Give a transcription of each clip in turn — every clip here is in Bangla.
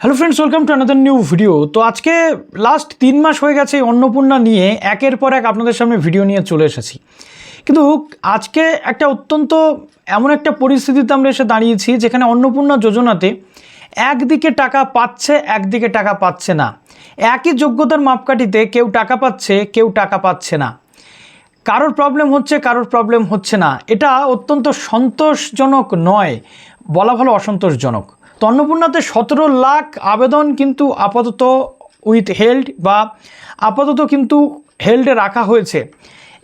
Hello friends, welcome to another new video. তো আজকে লাস্ট 3 মাস হয়ে গেছে অন্নপূর্ণা নিয়ে একের পর এক আপনাদের সামনে ভিডিও নিয়ে চলে এসেছি। কিন্তু আজকে একটা অত্যন্ত এমন একটা পরিস্থিতিতে আমরা এসে দাঁড়িয়েছি যেখানে অন্নপূর্ণা যোজনাতে একদিকে টাকা পাচ্ছে, একদিকে টাকা পাচ্ছে না। একই যোগ্যতার মাপকাঠিতে কেউ টাকা পাচ্ছে, কেউ টাকা পাচ্ছে না। কারোর প্রবলেম হচ্ছে, কারোর প্রবলেম হচ্ছে না। এটা অত্যন্ত সন্তোষজনক নয়, বলা ভালো অসন্তোষজনক। তো অন্নপূর্ণাতে 17 লাখ আবেদন কিন্তু আপাতত উইথ হেল্ড বা আপাতত কিন্তু হেল্ডে রাখা হয়েছে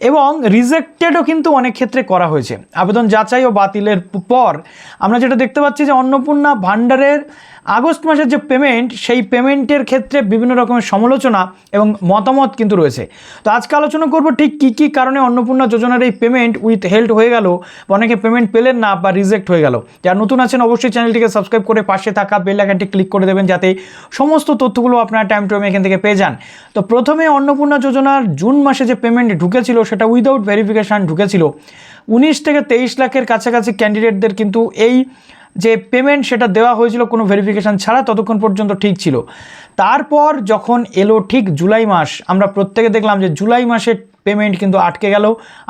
এবং রিজেক্টেডও কিন্তু অনেক ক্ষেত্রে করা হয়েছে। আবেদন যাচাই ও বাতিলের পর আমরা যেটা দেখতে পাচ্ছি যে অন্নপূর্ণা ভাণ্ডারের আগস্ট মাসের যে পেমেন্ট, সেই পেমেন্টের ক্ষেত্রে বিভিন্ন রকমের সমালোচনা এবং মতামত কিন্তু রয়েছে। তো আজকে আলোচনা করব ঠিক কী কী কারণে অন্নপূর্ণা যোজনার এই পেমেন্ট উইথ হেল্ড হয়ে গেল, অনেকে পেমেন্ট পেলেন না বা রিজেক্ট হয়ে গেল। যারা নতুন আছেন অবশ্যই চ্যানেলটিকে সাবস্ক্রাইব করে পাশে থাকা বেল আইকনটি ক্লিক করে দেবেন যাতে সমস্ত তথ্যগুলো আপনারা টাইম টু টাইম এখান থেকে পেয়ে যান। তো প্রথমে অন্নপূর্ণা যোজনার জুন মাসে যে পেমেন্ট ঢুকেছিল সেটা উইদাউট ভেরিফিকেশান ঢুকেছিল। 19 থেকে 23 লাখের কাছাকাছি ক্যান্ডিডেটদের কিন্তু এই যে পেমেন্ট সেটা দেওয়া হয়েছিল কোনো ভেরিফিকেশান ছাড়া, ততক্ষণ পর্যন্ত ঠিক ছিল। তারপর যখন এলো ঠিক জুলাই মাস, আমরা প্রত্যেকে দেখলাম যে জুলাই মাসের পেমেন্ট কিন্তু আটকে গেল।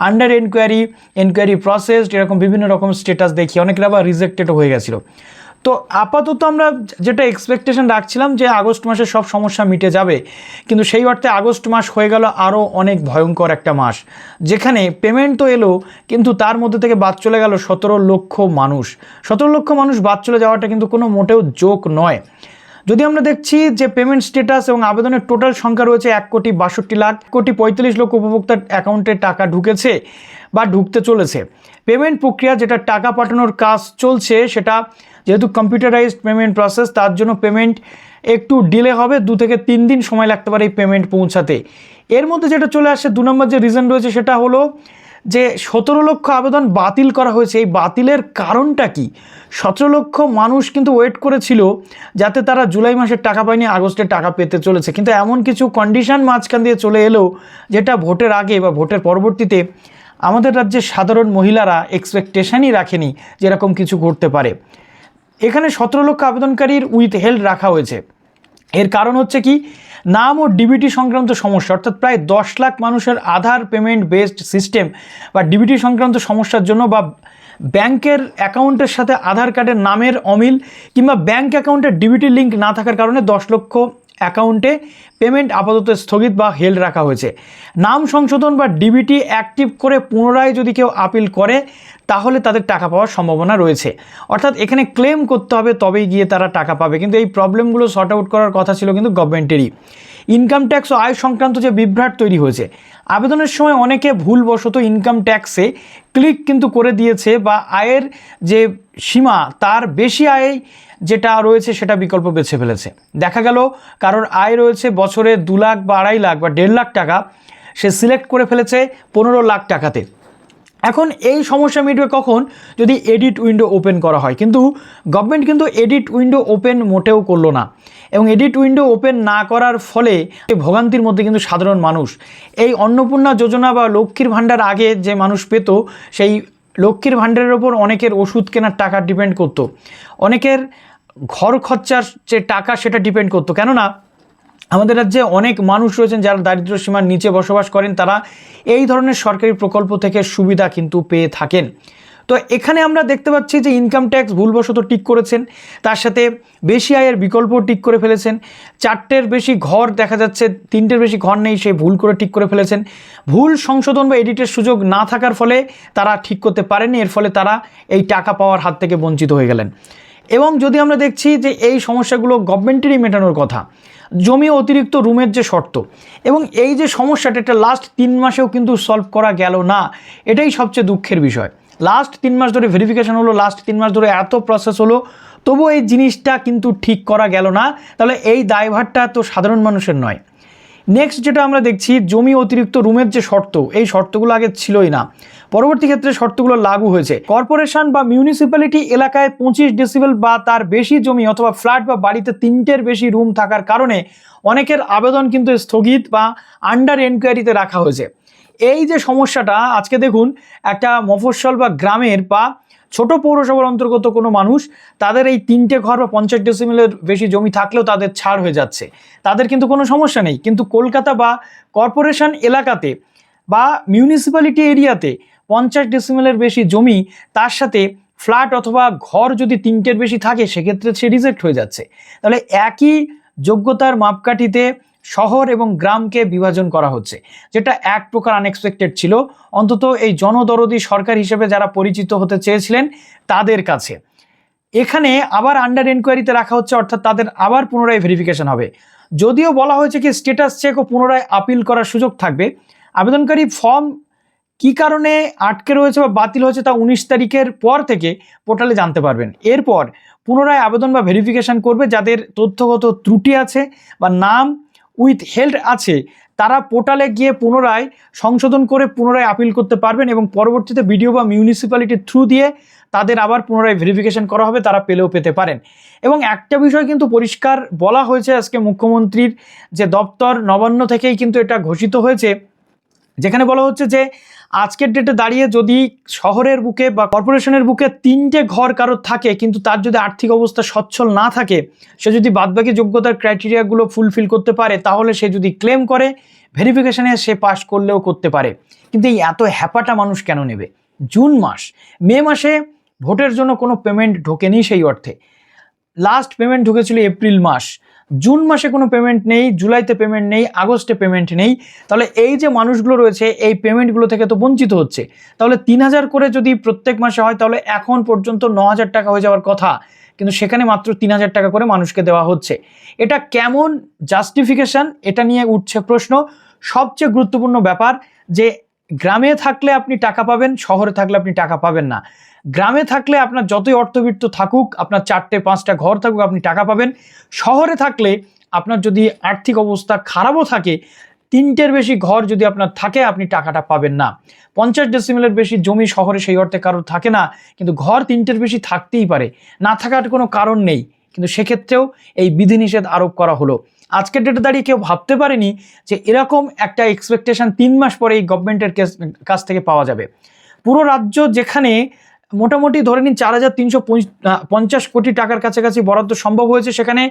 আন্ডার এনকোয়ারি প্রসেসড, এরকম বিভিন্ন রকম স্টেটাস দেখি, অনেকের আবার রিজেক্টেডও হয়ে গেছিলো। তো আপাতত আমরা যেটা এক্সপেকটেশন রাখছিলাম যে আগস্ট মাসে সব সমস্যা মিটে যাবে, কিন্তু সেই অর্থে আগস্ট মাস হয়ে গেল আরও অনেক ভয়ঙ্কর একটা মাস, যেখানে পেমেন্ট তো এলো কিন্তু তার মধ্যে থেকে বাদ চলে গেল 17 লক্ষ মানুষ। 17 লক্ষ মানুষ বাদ চলে যাওয়াটা কিন্তু কোনো মোটেও জোক নয়। যদি আমরা দেখছি যে পেমেন্ট স্ট্যাটাস এবং আবেদনের টোটাল সংখ্যা রয়েছে 1,62,45,00,000 উপভোক্তার অ্যাকাউন্টে টাকা ঢুকেছে বা ঢুকতে চলেছে। পেমেন্ট প্রক্রিয়া যেটা টাকা পাঠানোর কাজ চলছে, সেটা যেহেতু কম্পিউটারাইজড পেমেন্ট প্রসেস, তার জন্য পেমেন্ট একটু ডিলে হবে, 2 থেকে 3 দিন সময় লাগতে পারে এই পেমেন্ট পৌঁছাতে। এর মধ্যে যেটা চলে আসে 2 নম্বর যে রিজন রয়েছে সেটা হলো যে 17 লক্ষ আবেদন বাতিল করা হয়েছে। এই বাতিলের কারণটা কি? 17 লক্ষ মানুষ কিন্তু ওয়েট করেছিল যাতে তারা জুলাই মাসের টাকা পায়নি, আগস্টের টাকা পেতে চলেছে, কিন্তু এমন কিছু কন্ডিশন মাঝখান দিয়ে চলে এলো যেটা ভোটের আগে বা ভোটের পরবর্তীতে আমাদের রাজ্যের সাধারণ মহিলারা এক্সপেকটেশনই রাখেনি যেরকম কিছু ঘটতে পারে। এখানে 17 লক্ষ আবেদনকারীর উইথ হেল্ড রাখা হয়েছে। এর কারণ হচ্ছে কি, নাম ও ডিবিটি সংক্রান্ত সমস্যা, অর্থাৎ প্রায় 10 লাখ মানুষের আধার পেমেন্ট বেসড সিস্টেম বা ডিবিটি সংক্রান্ত সমস্যার জন্য বা ব্যাংকের অ্যাকাউন্টের সাথে আধার কার্ডের নামের অমিল কিংবা ব্যাংক অ্যাকাউন্টের ডিবিটি লিঙ্ক না থাকার কারণে 10 লক্ষ অ্যাকাউন্টে পেমেন্ট আপাতত স্থগিত বা হেল্ড রাখা হয়েছে। নাম সংশোধন বা ডিবিটি অ্যাক্টিভ করে পুনরায় যদি কেউ আপিল করে তাহলে তাদের টাকা পাওয়ার সম্ভাবনা রয়েছে। অর্থাৎ এখানে ক্লেম করতে হবে তবেই গিয়ে তারা টাকা পাবে, কিন্তু এই প্রবলেমগুলো সর্ট আউট করার কথা ছিল কিন্তু গভর্নমেন্টেরই। ইনকাম ট্যাক্স ও আয় সংক্রান্ত যে বিভ্রাট তৈরি হয়েছে, আবেদনের সময় অনেকে ভুলবশত ইনকাম ট্যাক্সে ক্লিক কিন্তু করে দিয়েছে বা আয়ের যে সীমা তার বেশি আয় যেটা রয়েছে সেটা বিকল্প বেছে ফেলেছে। দেখা গেল কারোর আয় রয়েছে বছরে 2 লাখ বা 2.5 লাখ বা 1.5 লাখ টাকা, সে সিলেক্ট করে ফেলেছে 15 লাখ টাকাতে। এখন এই সমস্যা মিটবে কখন? যদি এডিট উইন্ডো ওপেন করা হয়, কিন্তু গভর্নমেন্ট কিন্তু এডিট উইন্ডো ওপেন মোটেও করলো না, এবং এডিট উইন্ডো ওপেন না করার ফলে ভোগান্তির মধ্যে কিন্তু সাধারণ মানুষ। এই অন্নপূর্ণা যোজনা বা লক্ষ্মীর ভাণ্ডার আগে যে মানুষ পেত, সেই লক্ষ্মীর ভাণ্ডারের ওপর অনেকের ওষুধ কেনার টাকা ডিপেন্ড করতো, অনেকের ঘর খরচার যে টাকা সেটা ডিপেন্ড করতো। কেননা আমাদের রাজ্যে অনেক মানুষ রয়েছেন যারা দারিদ্র্য সীমার নিচে বসবাস করেন, তারা এই ধরনের সরকারি প্রকল্প থেকে সুবিধা কিন্তু পেয়ে থাকেন। তো এখানে আমরা দেখতে পাচ্ছি যে ইনকাম ট্যাক্স ভুলবশত টিক করেছেন, তার সাথে বেশি আয়ের বিকল্প টিক করে ফেলেছেন। 4টের বেশি ঘর দেখা যাচ্ছে, 3টের বেশি ঘর নেই, সেই ভুল করে ঠিক করে ফেলেছেন। ভুল সংশোধন বা এডিটের সুযোগ না থাকার ফলে তারা ঠিক করতে পারেননি, এর ফলে তারা এই টাকা পাওয়ার হাত থেকে বঞ্চিত হয়ে গেলেন। এবং যদি আমরা দেখছি যে এই সমস্যাগুলো গভর্নমেন্টেরই মেটানোর কথা, জমি অতিরিক্ত রুমের যে শর্ত এবং এই যে সমস্যাটা, এটা লাস্ট 3 মাসেও কিন্তু সলভ করা গেল না। এটাই সবচেয়ে দুঃখের বিষয়। লাস্ট 3 মাস ধরে ভেরিফিকেশন হলো, লাস্ট 3 মাস ধরে এত প্রসেস হলো, তবুও এই জিনিসটা কিন্তু ঠিক করা গেল না। তাহলে এই দায়ভারটা তো সাধারণ মানুষের নয়। নেক্সট যেটা আমরা দেখছি, জমি অতিরিক্ত রুমের যে শর্ত, এই শর্তগুলো আগে ছিলই না, পরবর্তী ক্ষেত্রে শর্তগুলো লাগু হয়েছে। কর্পোরেশন বা মিউনিসিপ্যালিটি এলাকায় 25 ডেসিবেল বা তার বেশি জমি অথবা ফ্ল্যাট বা বাড়িতে 3টের বেশি রুম থাকার কারণে অনেকের আবেদন কিন্তু স্থগিত বা আন্ডার এনকোয়ারিতে রাখা হয়েছে। এই যে সমস্যাটা, আজকে দেখুন একটা মফস্বল বা গ্রামের বা ছোট পৌরসভার অন্তর্গত কোনো মানুষ তাদের এই 3টে ঘর বা 50 ডেসিমেলের বেশি জমি থাকলেও তাদের ছাড় হয়ে যাচ্ছে, তাদের কিন্তু কোনো সমস্যা নেই। কিন্তু কলকাতা বা কর্পোরেশন এলাকাতে বা মিউনিসিপ্যালিটি এরিয়াতে 50 ডেসিমেলের বেশি জমি, তার সাথে ফ্ল্যাট অথবা ঘর যদি 3টের বেশি থাকে, সেক্ষেত্রে সে রিজেক্ট হয়ে যাচ্ছে। তাহলে একই যোগ্যতার মাপকাঠিতে শহর এবং গ্রামকে বিভাজন করা হচ্ছে, যেটা এক প্রকার আনএক্সপেক্টেড ছিল, অন্তত এই জনদরদি সরকার হিসেবে যারা পরিচিত হতে চেয়েছিলেন তাদের কাছে। এখানে আবার আন্ডার এনকোয়ারিতে রাখা হচ্ছে, অর্থাৎ তাদের আবার পুনরায় ভেরিফিকেশন হবে। যদিও বলা হয়েছে কি স্ট্যাটাস চেক ও পুনরায় আপিল করার সুযোগ থাকবে। আবেদনকারী ফর্ম কী কারণে আটকে রয়েছে বা বাতিল হয়েছে তা 19 তারিখের পর থেকে পোর্টালে জানতে পারবেন। এরপর পুনরায় আবেদন বা ভেরিফিকেশন করবে যাদের তথ্যগত ত্রুটি আছে বা নাম উইথ হেল্ড আছে, তারা পোর্টালে গিয়ে পুনরায় সংশোধন করে পুনরায় আপিল করতে পারবেন এবং পরবর্তীতে বিডিও বা মিউনিসিপ্যালিটির থ্রু দিয়ে তাদের আবার পুনরায় ভেরিফিকেশন করা হবে, তারা পেলেও পেতে পারেন। এবং একটা বিষয় কিন্তু পরিষ্কার বলা হয়েছে আজকে মুখ্যমন্ত্রীর যে দপ্তর, নবান্ন থেকেই কিন্তু এটা ঘোষিত হয়েছে, যেখানে বলা হচ্ছে যে আজকের ডেটে দাঁড়িয়ে যদি শহরের বুকে বা কর্পোরেশনের বুকে 3টে ঘর কারোর থাকে, কিন্তু তার যদি আর্থিক অবস্থা সচ্ছল না থাকে, সে যদি বাদবাকি যোগ্যতার ক্রাইটেরিয়াগুলো ফুলফিল করতে পারে, তাহলে সে যদি ক্লেম করে ভেরিফিকেশানে সে পাস করলেও করতে পারে। কিন্তু এই এত হ্যাপাটা মানুষ কেন নেবে? জুন মাস, মে মাসে ভোটের জন্য কোনো পেমেন্ট ঢোকেনি, সেই অর্থে লাস্ট পেমেন্ট ঢুকেছিল এপ্রিল মাস, জুন মাসে কোনো পেমেন্ট নেই, জুলাইতে পেমেন্ট নেই, আগস্টে পেমেন্ট নেই। তাহলে এই যে মানুষগুলো রয়েছে এই পেমেন্টগুলো থেকে তো বঞ্চিত হচ্ছে। তাহলে 3000 করে যদি প্রত্যেক মাসে হয়, তাহলে এখন পর্যন্ত 9000 টাকা হয়ে যাওয়ার কথা, কিন্তু সেখানে মাত্র 3000 টাকা করে মানুষকে দেওয়া হচ্ছে। এটা কেমন জাস্টিফিকেশন, এটা নিয়ে উঠছে প্রশ্ন। সবচেয়ে গুরুত্বপূর্ণ ব্যাপার যে গ্রামে থাকলে আপনি টাকা পাবেন, শহরে থাকলে আপনি টাকা পাবেন না। গ্রামে থাকলে আপনার যতই অর্থবিত্ত থাকুক, আপনার 4টে 5টা ঘর থাকুক, আপনি টাকা পাবেন। শহরে থাকলে আপনার যদি আর্থিক অবস্থা খারাপও থাকে, 3টের বেশি ঘর যদি আপনার থাকে, আপনি টাকাটা পাবেন না। 50 ডেসিমেলের বেশি জমি শহরে সেই অর্থে কারোর থাকে না, কিন্তু ঘর 3টের বেশি থাকতেই পারে, না থাকার কোনো কারণ নেই, কিন্তু সেক্ষেত্রেও এই বিধিনিষেধ আরোপ করা হলো। আজকের ডেটে দাঁড়িয়ে কেউ ভাবতে পারেনি যে এরকম একটা এক্সপেকটেশন 3 মাস পরে এই গভর্নমেন্টের কাছ থেকে পাওয়া যাবে। পুরো রাজ্য যেখানে মোটামুটি ধরে নিন 4350 কোটি টাকার কাছাকাছি বরাদ্দ সম্ভব হয়েছে, সেখানে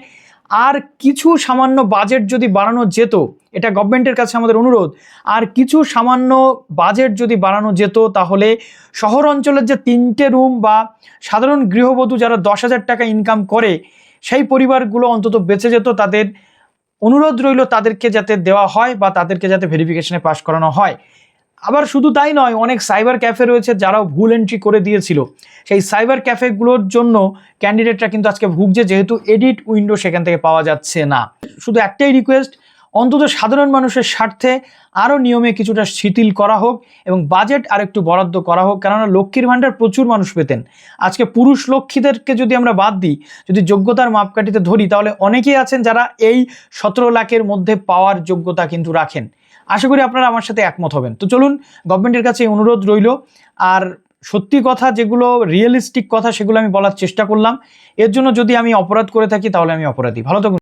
আর কিছু সামান্য বাজেট যদি বাড়ানো যেত, এটা গভর্নমেন্টের কাছে আমাদের অনুরোধ, আর কিছু সামান্য বাজেট যদি বাড়ানো যেত, তাহলে শহর অঞ্চলের যে 3টে রুম বা সাধারণ গৃহবধূ যারা 10,000 টাকা ইনকাম করে, সেই পরিবারগুলো অন্তত বেঁচে যেত। তাদের অনুরোধ রইল তাদেরকে যাতে দেওয়া হয় বা তাদেরকে যাতে ভেরিফিকেশনে পাস করানো হয়। আবার শুধু তাই নয়, অনেক সাইবার ক্যাফে রয়েছে যারাও ভুল এন্ট্রি করে দিয়েছিল, সেই সাইবার ক্যাফেগুলোর জন্য ক্যান্ডিডেটরা কিন্তু আজকে ভুগছে, যেহেতু এডিট উইন্ডো সেখান থেকে পাওয়া যাচ্ছে না। শুধু একটাই রিকোয়েস্ট, অন্তত সাধারণ মানুষের স্বার্থে আরও নিয়মে কিছুটা শিথিল করা হোক এবং বাজেট আর একটু বরাদ্দ করা হোক। কেননা লক্ষ্মীর ভাণ্ডার প্রচুর মানুষ পেতেন, আজকে পুরুষ লক্ষ্মীদেরকে যদি আমরা বাদ দিই, যদি যোগ্যতার মাপকাঠিতে ধরি, তাহলে অনেকেই আছেন যারা এই 17 লাখের মধ্যে পাওয়ার যোগ্যতা কিন্তু রাখেন। আশা করি আপনারা আমার সাথে একমত হবেন। তো চলুন, গভর্নমেন্টের কাছে অনুরোধ রইল। আর সত্যি কথা, যেগুলো রিয়েলিস্টিক কথা, সেগুলো আমি বলার চেষ্টা করলাম। এর জন্য যদি আমি অপরাধ করে থাকি, তাহলে আমি অপরাধী। ভালো থাকুন।